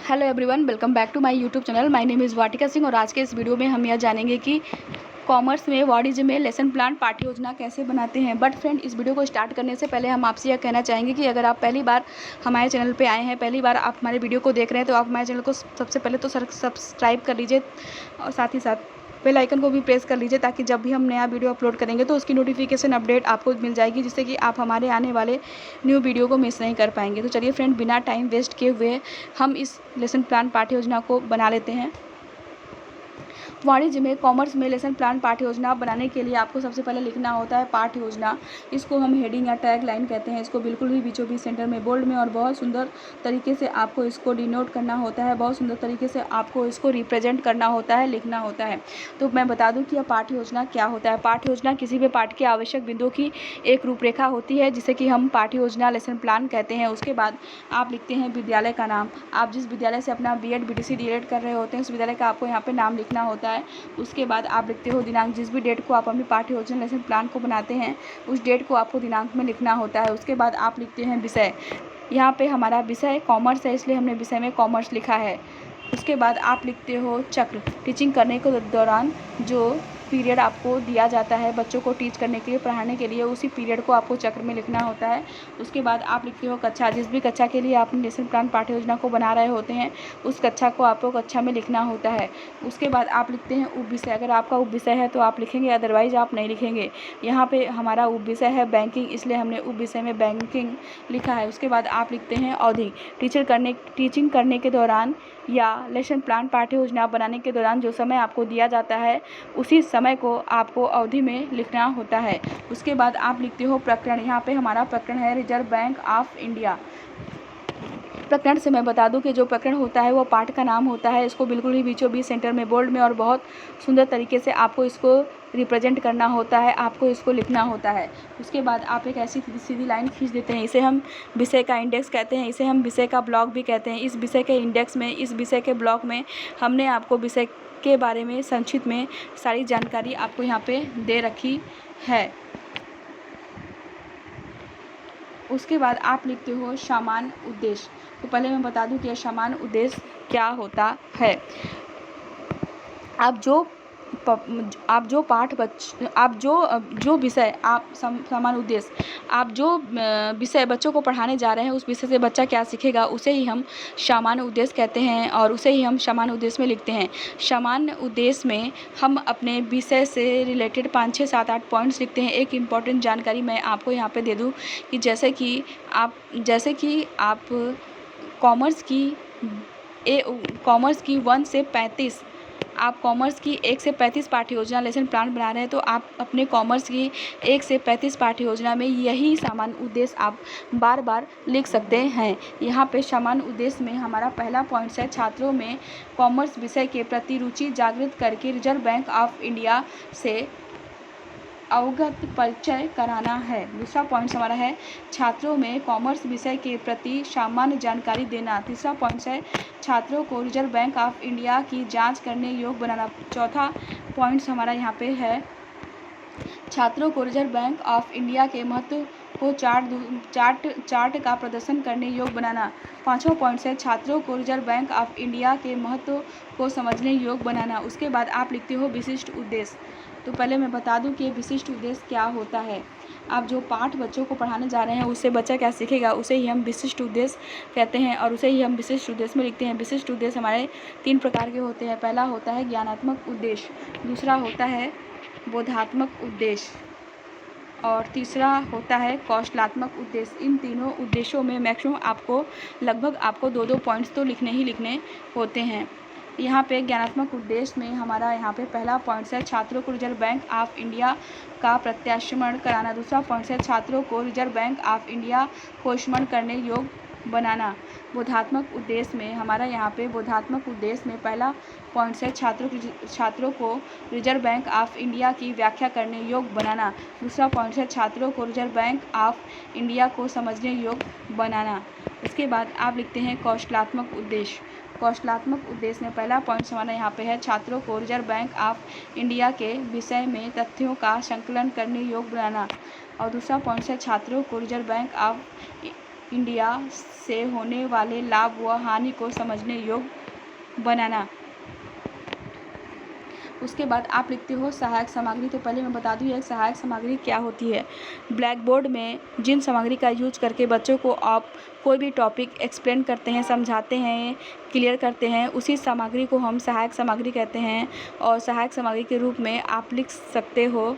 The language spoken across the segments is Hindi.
Hello everyone, welcome back to my YouTube channel. My name is Vatika Singh और आज के इस वीडियो में हम यह जानेंगे कि कॉमर्स में वाणिज्य में लेसन प्लान पाठ्य योजना कैसे बनाते हैं। बट फ्रेंड, इस वीडियो को स्टार्ट करने से पहले हम आपसे यह कहना चाहेंगे कि अगर आप पहली बार हमारे चैनल पे आए हैं, पहली बार आप हमारे वीडियो को देख रहे हैं, तो आप हमारे चैनल को सबसे पहले तो सब्सक्राइब कर लीजिए और साथ ही साथ बेल आइकन को भी प्रेस कर लीजिए, ताकि जब भी हम नया वीडियो अपलोड करेंगे तो उसकी नोटिफिकेशन अपडेट आपको मिल जाएगी, जिससे कि आप हमारे आने वाले न्यू वीडियो को मिस नहीं कर पाएंगे। तो चलिए फ्रेंड, बिना टाइम वेस्ट किए हुए हम इस लेसन प्लान पाठ्य योजना को बना लेते हैं। वाणिज्य में कॉमर्स में लेसन प्लान पाठ्य योजना बनाने के लिए आपको सबसे पहले लिखना होता है पाठ्य योजना। इसको हम हेडिंग या टैग लाइन कहते हैं। इसको बिल्कुल भी बीचों बीच सेंटर में बोल्ड में और बहुत सुंदर तरीके से आपको इसको डिनोट करना होता है, बहुत सुंदर तरीके से आपको इसको रिप्रेजेंट करना होता है, लिखना होता है। तो मैं बता दूं कि यह पाठ्य योजना क्या होता है। पाठ्य योजना किसी भी पाठ के आवश्यक बिंदुओं की एक रूपरेखा होती है, जिसे कि हम पाठ्य योजना लेसन प्लान कहते हैं। उसके बाद आप लिखते हैं विद्यालय का नाम। आप जिस विद्यालय से अपना बीएड बीटीसी डीएड कर रहे होते हैं, उस विद्यालय का आपको यहाँ पे नाम लिखना होता है। उसके बाद आप लिखते हो दिनांक। जिस भी डेट को आप अपनी पाठ्य योजना लेसन प्लान को बनाते हैं, उस डेट को आपको दिनांक में लिखना होता है। उसके बाद आप लिखते हैं विषय। यहाँ पे हमारा विषय कॉमर्स है, इसलिए हमने विषय में कॉमर्स लिखा है। उसके बाद आप लिखते हो चक्र। टीचिंग करने के दौरान जो पीरियड आपको दिया जाता है बच्चों को टीच करने के लिए, पढ़ाने के लिए, उसी पीरियड को आपको चक्र में लिखना होता है। उसके बाद आप लिखते हो कक्षा। जिस भी कक्षा के लिए आप लेसन प्लान पाठ्य योजना को बना रहे होते हैं, उस कक्षा को आपको कक्षा में लिखना होता है। उसके बाद आप लिखते हैं उप विषय। अगर आपका उप विषय है तो आप लिखेंगे, अदरवाइज आप नहीं लिखेंगे। यहाँ पे हमारा उप विषय है बैंकिंग, इसलिए हमने उप विषय में बैंकिंग लिखा है। उसके बाद आप लिखते हैं अवधि। टीचिंग करने के दौरान या लेसन प्लान पाठ्य योजना बनाने के दौरान जो समय आपको दिया जाता है, उसी समय को आपको अवधि में लिखना होता है। उसके बाद आप लिखते हो प्रकरण। यहाँ पे हमारा प्रकरण है रिजर्व बैंक ऑफ इंडिया। प्रकरण से मैं बता दूं कि जो प्रकरण होता है वो पाठ का नाम होता है। इसको बिल्कुल ही बीचों बीच सेंटर में बोल्ड में और बहुत सुंदर तरीके से आपको इसको रिप्रेजेंट करना होता है, आपको इसको लिखना होता है। उसके बाद आप एक ऐसी सीधी लाइन खींच देते हैं। इसे हम विषय का इंडेक्स कहते हैं, इसे हम विषय का ब्लॉक भी कहते हैं। इस विषय के इंडेक्स में, इस विषय के ब्लॉक में हमने आपको विषय के बारे में संक्षिप्त में सारी जानकारी आपको यहाँ पे दे रखी है। उसके बाद आप लिखते हो सामान्य उद्देश्य। तो पहले मैं बता दूं कि यह सामान्य उद्देश्य क्या होता है। आप जो विषय आप सामान्य उद्देश्य, आप जो विषय बच्चों को पढ़ाने जा रहे हैं, उस विषय से बच्चा क्या सीखेगा, उसे ही हम सामान्य उद्देश्य कहते हैं और उसे ही हम सामान्य उद्देश्य में लिखते हैं। सामान्य उद्देश्य में हम अपने विषय से रिलेटेड 5, 6, 7, 8 पॉइंट्स लिखते हैं। एक इम्पॉर्टेंट जानकारी मैं आपको यहाँ पे दे दूँ कि जैसे कि आप कॉमर्स की 1 से 35, आप कॉमर्स की 1 से 35 पाठ्य योजना लेसन प्लान बना रहे हैं, तो आप अपने कॉमर्स की 1 से 35 पाठ्य योजना में यही सामान्य उद्देश्य आप बार बार लिख सकते हैं। यहाँ पे सामान्य उद्देश्य में हमारा पहला पॉइंट है छात्रों में कॉमर्स विषय के प्रति रुचि जागृत करके रिजर्व बैंक ऑफ इंडिया से अवगत परिचय कराना है। दूसरा पॉइंट हमारा है छात्रों में कॉमर्स विषय के प्रति सामान्य जानकारी देना। तीसरा पॉइंट है छात्रों को रिजर्व बैंक ऑफ इंडिया की जांच करने योग्य बनाना। चौथा पॉइंट हमारा यहाँ पे है छात्रों को रिजर्व बैंक ऑफ इंडिया के महत्व को चार्ट का प्रदर्शन करने योग्य बनाना। पांचवा पॉइंट है छात्रों को रिजर्व बैंक ऑफ इंडिया के महत्व को समझने योग्य बनाना। उसके बाद आप लिखते हो विशिष्ट उद्देश्य। तो पहले मैं बता दूं कि विशिष्ट उद्देश्य क्या होता है। आप जो पाठ बच्चों को पढ़ाने जा रहे हैं, उससे बच्चा क्या सीखेगा, उसे ही हम विशिष्ट उद्देश्य कहते हैं और उसे ही हम विशिष्ट उद्देश्य में लिखते हैं। विशिष्ट उद्देश्य हमारे 3 प्रकार के होते हैं। पहला होता है ज्ञानात्मक उद्देश्य, दूसरा होता है बोधात्मक उद्देश्य और तीसरा होता है कौशलात्मक उद्देश्य। इन तीनों उद्देश्यों में मैक्सिमम लगभग आपको 2-2 पॉइंट्स तो लिखने ही लिखने होते हैं। यहाँ पे ज्ञानात्मक उद्देश्य में हमारा यहाँ पे पहला पॉइंट है छात्रों को रिजर्व बैंक ऑफ इंडिया का प्रत्याशमन कराना। दूसरा पॉइंट है छात्रों को रिजर्व बैंक ऑफ इंडिया को स्मरण करने योग्य बनाना। बोधात्मक उद्देश्य में हमारा यहाँ पे बोधात्मक उद्देश्य में पहला पॉइंट है छात्रों को रिजर्व बैंक ऑफ इंडिया की व्याख्या करने योग्य बनाना। दूसरा पॉइंट है छात्रों को रिजर्व बैंक ऑफ इंडिया को समझने योग्य बनाना। उसके बाद आप लिखते हैं कौशलात्मक उद्देश्य। कौशलात्मक उद्देश्य में पहला पॉइंट हमारा यहाँ पे है छात्रों को रिजर्व बैंक ऑफ इंडिया के विषय में तथ्यों का संकलन करने योग्य बनाना और दूसरा पॉइंट है छात्रों को रिजर्व बैंक ऑफ इंडिया से होने वाले लाभ व हानि को समझने योग्य बनाना। उसके बाद आप लिखते हो सहायक सामग्री। तो पहले मैं बता दूँ एक सहायक सामग्री क्या होती है। ब्लैक बोर्ड में जिन सामग्री का यूज करके बच्चों को आप कोई भी टॉपिक एक्सप्लेन करते हैं, समझाते हैं, क्लियर करते हैं, उसी सामग्री को हम सहायक सामग्री कहते हैं। और सहायक सामग्री के रूप में आप लिख सकते हो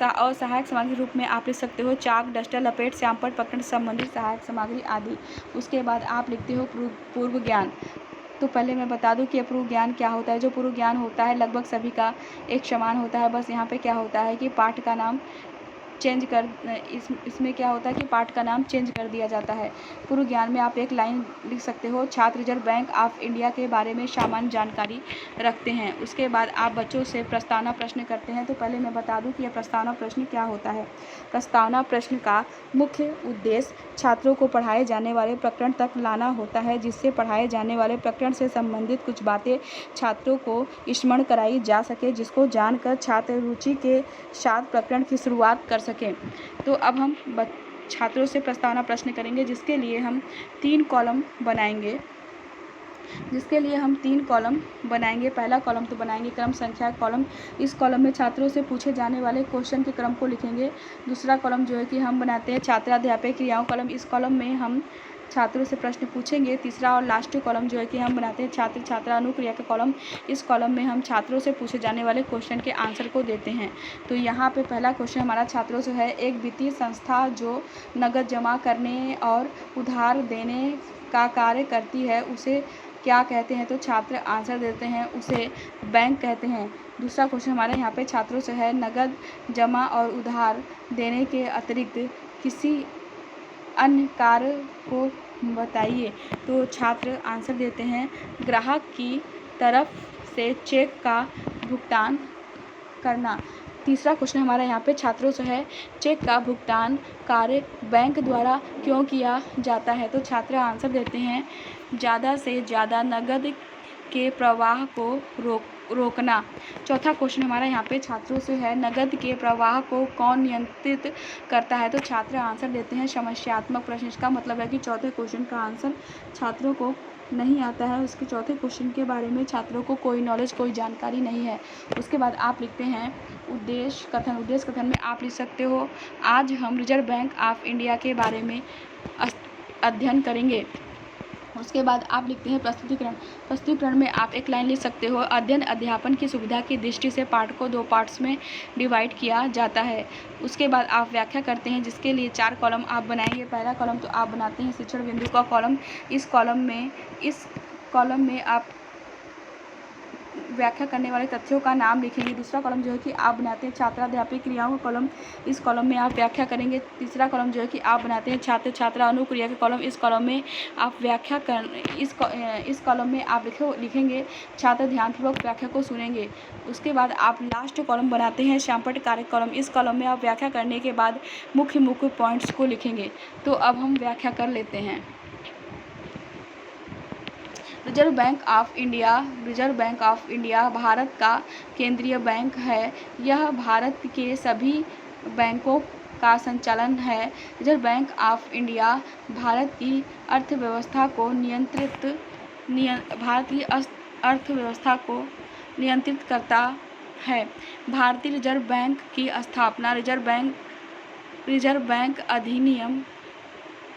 और सहायक सामग्री के रूप में आप लिख सकते हो चाक, डस्टर, लपेट, श्यामपट्ट, पकड़ संबंधित सहायक सामग्री आदि। उसके बाद आप लिखते हो पूर्व ज्ञान। तो पहले मैं बता दूं कि पूर्व ज्ञान क्या होता है। जो पूर्व ज्ञान होता है लगभग सभी का एक समान होता है, बस यहाँ पे क्या होता है कि पाठ का नाम चेंज कर इसमें क्या होता है कि पाठ का नाम चेंज कर दिया जाता है। पूर्व ज्ञान में आप एक लाइन लिख सकते हो, छात्र रिजर्व बैंक ऑफ इंडिया के बारे में सामान्य जानकारी रखते हैं। उसके बाद आप बच्चों से प्रस्तावना प्रश्न करते हैं। तो पहले मैं बता दूं कि यह प्रस्तावना प्रश्न क्या होता है। प्रस्तावना प्रश्न का मुख्य उद्देश्य छात्रों को पढ़ाए जाने वाले प्रकरण तक लाना होता है, जिससे पढ़ाए जाने वाले प्रकरण से संबंधित कुछ बातें छात्रों को स्मरण कराई जा सके, जिसको जानकर छात्र रुचि के साथ प्रकरण की शुरुआत कर सकें। तो अब हम छात्रों से प्रस्तावना प्रश्न करेंगे, जिसके लिए हम 3 कॉलम बनाएंगे। पहला कॉलम तो बनाएंगे क्रम संख्या कॉलम। इस कॉलम में छात्रों से पूछे जाने वाले क्वेश्चन के क्रम को लिखेंगे। दूसरा कॉलम जो है कि हम बनाते हैं छात्राध्यापक क्रियाओं कॉलम। इस कॉलम में हम छात्रों से प्रश्न पूछेंगे। तीसरा और लास्ट कॉलम जो है कि हम बनाते हैं छात्र छात्रा अनुक्रिया का कॉलम। इस कॉलम में हम छात्रों से पूछे जाने वाले क्वेश्चन के आंसर को देते हैं। तो यहाँ पे पहला क्वेश्चन हमारा छात्रों से है, एक वित्तीय संस्था जो नकद जमा करने और उधार देने का कार्य करती है उसे क्या कहते हैं। तो छात्र आंसर देते हैं, उसे बैंक कहते हैं। दूसरा क्वेश्चन हमारे यहाँ पे छात्रों से है, नकद जमा और उधार देने के अतिरिक्त किसी अन्य कार्य को बताइए। तो छात्र आंसर देते हैं, ग्राहक की तरफ से चेक का भुगतान करना। तीसरा क्वेश्चन हमारा यहाँ पे छात्रों से है, चेक का भुगतान कार्य बैंक द्वारा क्यों किया जाता है। तो छात्र आंसर देते हैं, ज़्यादा से ज़्यादा नकद के प्रवाह को रोकना। चौथा क्वेश्चन हमारा यहाँ पे छात्रों से है, नकद के प्रवाह को कौन नियंत्रित करता है। तो छात्र आंसर देते हैं, समस्यात्मक प्रश्न। इसका मतलब है कि चौथे क्वेश्चन का आंसर छात्रों को नहीं आता है, उसके चौथे क्वेश्चन के बारे में छात्रों को कोई नॉलेज, कोई जानकारी नहीं है। उसके बाद आप लिखते हैं उद्देश्य कथन। उद्देश्य कथन में आप लिख सकते हो, आज हम रिजर्व बैंक ऑफ इंडिया के बारे में अध्ययन करेंगे। उसके बाद आप लिखते हैं प्रस्तुतिकरण। प्रस्तुतिकरण में आप एक लाइन लिख सकते हो, अध्ययन अध्यापन की सुविधा की दृष्टि से पाठ को 2 पार्ट्स में डिवाइड किया जाता है। उसके बाद आप व्याख्या करते हैं, जिसके लिए 4 कॉलम आप बनाएंगे। पहला कॉलम तो आप बनाते हैं शिक्षण बिंदु का कॉलम। इस कॉलम में आप व्याख्या करने वाले तथ्यों का नाम लिखेंगे। दूसरा कॉलम जो है कि आप बनाते हैं छात्राध्यापक क्रियाओं का कॉलम। इस कॉलम में आप व्याख्या करेंगे। तीसरा कॉलम जो है कि आप बनाते हैं छात्र छात्रा अनुक्रिया का कॉलम। इस कॉलम में आप व्याख्या कर इस कॉलम में आप लिखेंगे छात्र ध्यानपूर्वक व्याख्या को सुनेंगे। उसके बाद आप लास्ट कॉलम बनाते हैं श्यामपट्ट कार्य कॉलम। इस कॉलम में आप व्याख्या करने के बाद मुख्य पॉइंट्स को लिखेंगे। तो अब हम व्याख्या कर लेते हैं। Reserve bank of India Bharat का केंद्रीय बैंक है। यह भारत के सभी बैंकों का संचालन है। Reserve bank of India Bharat की अर्थव्यवस्था को नियंत्रित करता है। भारतीय रिजर्व बैंक की स्थापना रिजर्व बैंक अधिनियम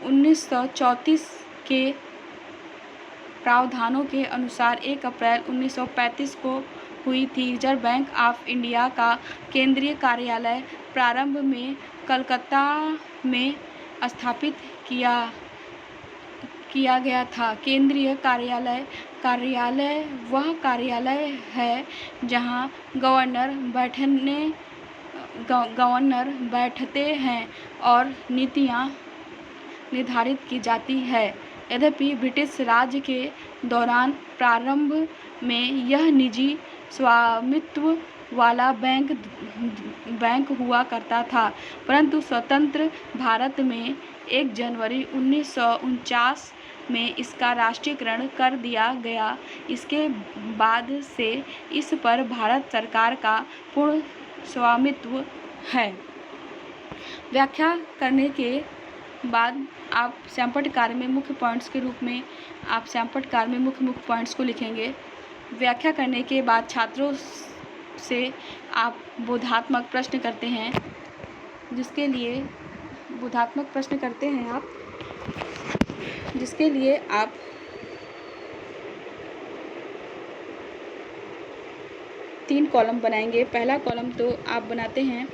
1934 के प्रावधानों के अनुसार 1 अप्रैल 1935 को हुई थी। रिजर्व बैंक ऑफ इंडिया का केंद्रीय कार्यालय प्रारंभ में कलकत्ता में स्थापित किया गया था। केंद्रीय कार्यालय वह कार्यालय है जहां गवर्नर बैठते हैं और नीतियां निर्धारित की जाती है। यद्यपि ब्रिटिश राज के दौरान प्रारंभ में यह निजी स्वामित्व वाला बैंक हुआ करता था, परंतु स्वतंत्र भारत में 1 जनवरी 1949 में इसका राष्ट्रीयकरण कर दिया गया। इसके बाद से इस पर भारत सरकार का पूर्ण स्वामित्व है। व्याख्या करने के बाद आप श्यामपट्ट कार्य में मुख्य पॉइंट्स के रूप में आप श्यामपट्ट कार्य में मुख्य पॉइंट्स को लिखेंगे। व्याख्या करने के बाद छात्रों से आप बोधात्मक प्रश्न करते हैं, जिसके लिए बोधात्मक प्रश्न करते हैं आप, जिसके लिए आप तीन कॉलम बनाएंगे। पहला कॉलम तो आप बनाते हैं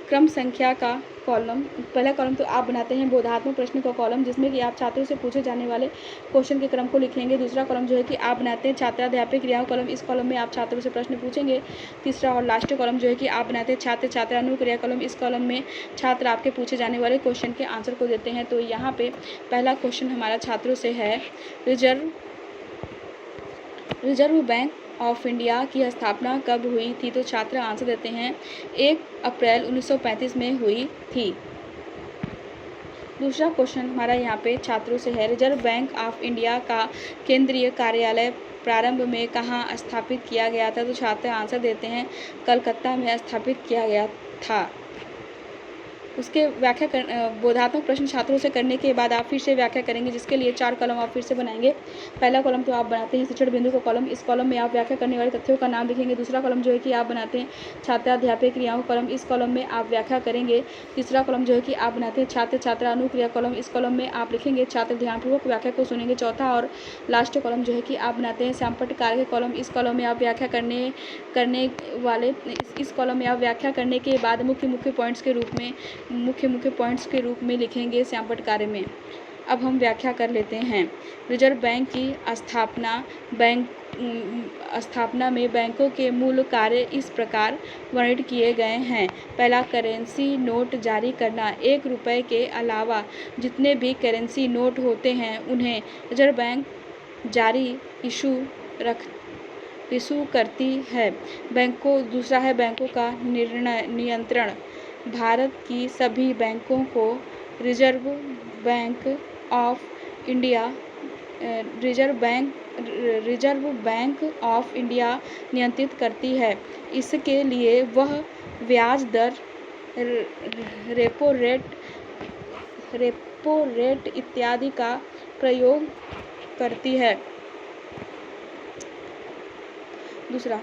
क्रम संख्या का कॉलम। पहला कॉलम तो आप बनाते हैं बोधात्मक प्रश्न का कॉलम, जिसमें कि आप छात्रों से पूछे जाने वाले क्वेश्चन के क्रम को लिखेंगे। दूसरा कॉलम जो है कि आप बनाते हैं छात्राध्यापक क्रियाओं कॉलम। इस कॉलम में आप छात्रों से प्रश्न पूछेंगे। तीसरा और लास्ट कॉलम जो है कि आप बनाते हैं छात्र छात्रा अनुक्रिया कॉलम। इस कॉलम में छात्र आपके पूछे जाने वाले क्वेश्चन के आंसर को देते हैं। तो यहाँ पे पहला क्वेश्चन हमारा छात्रों से है, रिजर्व बैंक ऑफ इंडिया की स्थापना कब हुई थी? तो छात्र आंसर देते हैं 1 अप्रैल 1935 में हुई थी। दूसरा क्वेश्चन हमारा यहाँ पे छात्रों से है, रिजर्व बैंक ऑफ इंडिया का केंद्रीय कार्यालय प्रारंभ में कहाँ स्थापित किया गया था? तो छात्र आंसर देते हैं कलकत्ता में स्थापित किया गया था। उसके बोधात्मक प्रश्न छात्रों से करने के बाद आप फिर से व्याख्या करेंगे, जिसके लिए 4 कॉलम आप फिर से बनाएंगे। पहला कॉलम तो आप बनाते हैं शिक्षण बिंदु का कॉलम। इस कॉलम में आप व्याख्या करने वाले तथ्यों का नाम लिखेंगे। दूसरा कॉलम जो है कि आप बनाते हैं छात्राध्यापक क्रियाओं कॉलम। इस कॉलम में आप व्याख्या करेंगे। तीसरा कॉलम जो है कि आप बनाते हैं छात्र छात्रा अनुक्रिया कॉलम। इस कॉलम में आप लिखेंगे छात्र ध्यानपूर्वक व्याख्या को सुनेंगे। चौथा और लास्ट कॉलम जो है कि आप बनाते हैं श्यामपट्ट कार्य के कॉलम। इस कॉलम में आप व्याख्या करने वाले इस कॉलम में आप व्याख्या करने के बाद मुख्य पॉइंट्स के रूप में लिखेंगे श्यामपट्ट कार्य में। अब हम व्याख्या कर लेते हैं। रिजर्व बैंक की स्थापना में बैंकों के मूल कार्य इस प्रकार वर्णित किए गए हैं। पहला, करेंसी नोट जारी करना। 1 रुपये के अलावा जितने भी करेंसी नोट होते हैं उन्हें रिजर्व बैंक जारी इशू करती है। दूसरा है बैंकों का नियंत्रण। भारत की सभी बैंकों को रिजर्व बैंक ऑफ इंडिया नियंत्रित करती है। इसके लिए वह ब्याज दर, रेपो रेट इत्यादि का प्रयोग करती है। दूसरा,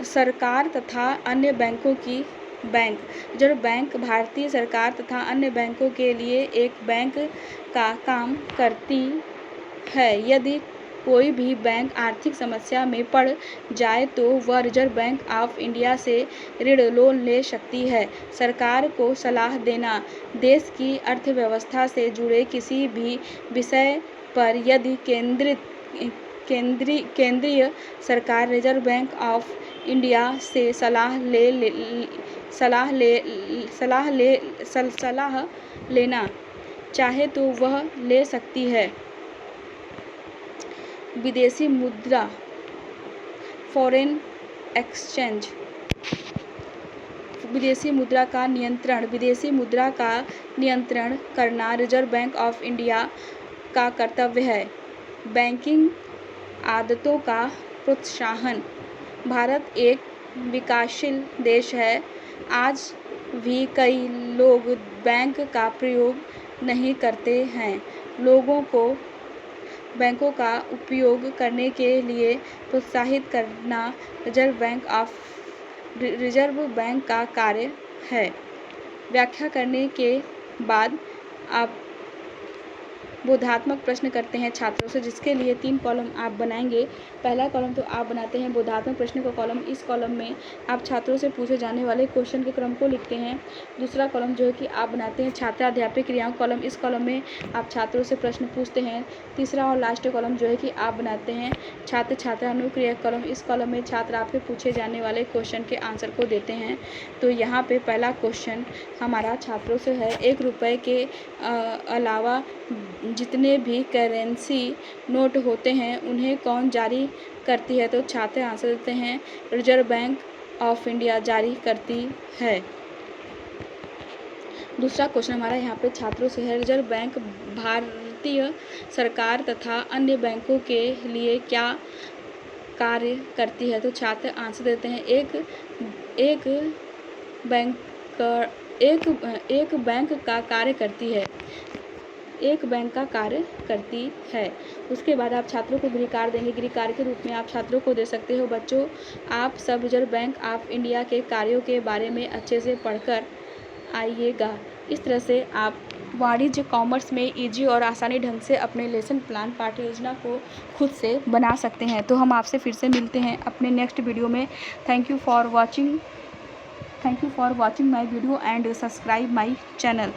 सरकार तथा अन्य बैंकों की बैंक। रिजर्व बैंक भारतीय सरकार तथा अन्य बैंकों के लिए एक बैंक का काम करती है। यदि कोई भी बैंक आर्थिक समस्या में पड़ जाए तो वह रिजर्व बैंक ऑफ इंडिया से ऋण लोन ले सकती है। सरकार को सलाह देना। देश की अर्थव्यवस्था से जुड़े किसी भी विषय पर यदि केंद्रीय सरकार रिजर्व बैंक ऑफ इंडिया से सलाह लेना चाहे तो वह ले सकती है। विदेशी मुद्रा, फॉरेन एक्सचेंज। विदेशी मुद्रा का नियंत्रण करना रिजर्व बैंक ऑफ इंडिया का कर्तव्य है। बैंकिंग आदतों का प्रोत्साहन। भारत एक विकासशील देश है। आज भी कई लोग बैंक का प्रयोग नहीं करते हैं। लोगों को बैंकों का उपयोग करने के लिए प्रोत्साहित करना रिजर्व बैंक का कार्य है। व्याख्या करने के बाद आप बोधात्मक प्रश्न करते हैं छात्रों से, जिसके लिए 3 कॉलम आप बनाएंगे। पहला कॉलम तो आप बनाते हैं बोधात्मक प्रश्न का कॉलम। इस कॉलम में आप छात्रों से पूछे जाने वाले क्वेश्चन के क्रम को लिखते हैं। दूसरा कॉलम जो है कि आप बनाते हैं छात्राध्यापक क्रियाओं कॉलम। इस कॉलम में आप छात्रों से प्रश्न पूछते हैं। तीसरा और लास्ट कॉलम जो है कि आप बनाते हैं छात्र छात्रा अनुक्रिया कॉलम। इस कॉलम में छात्र आपके पूछे जाने वाले क्वेश्चन के आंसर को देते हैं। तो यहाँ पे पहला क्वेश्चन हमारा छात्रों से है, 1 रुपये के अलावा जितने भी करेंसी नोट होते हैं उन्हें कौन जारी करती है? तो छात्र आंसर देते हैं रिजर्व बैंक ऑफ इंडिया जारी करती है। दूसरा क्वेश्चन हमारा यहाँ पे छात्रों से है, रिजर्व बैंक भारतीय सरकार तथा अन्य बैंकों के लिए क्या कार्य करती है? तो छात्र आंसर देते हैं एक बैंक का कार्य करती है। एक बैंक का कार्य करती है। उसके बाद आप छात्रों को गृह कार्य देंगे। गृह कार्य के रूप में आप छात्रों को दे सकते हो, बच्चों आप सब रिजर्व बैंक ऑफ इंडिया के कार्यों के बारे में अच्छे से पढ़कर आइएगा। इस तरह से आप वाणिज्य कॉमर्स में ईजी और आसानी ढंग से अपने लेसन प्लान पाठ्य योजना को खुद से बना सकते हैं। तो हम आपसे फिर से मिलते हैं अपने नेक्स्ट वीडियो में। Thank you for watching my video and subscribe my channel.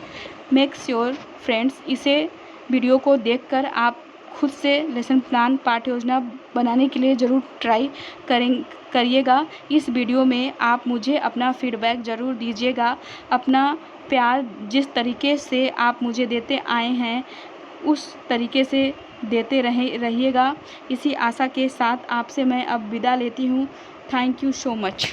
Make sure friends, इसे वीडियो को देखकर आप खुद से लेसन प्लान पाठ्य योजना बनाने के लिए ज़रूर ट्राई करिएगा। इस वीडियो में आप मुझे अपना फीडबैक ज़रूर दीजिएगा। अपना प्यार जिस तरीके से आप मुझे देते आए हैं उस तरीके से देते रहिएगा। इसी आशा के साथ आपसे मैं अब विदा लेती हूँ। Thank you so much.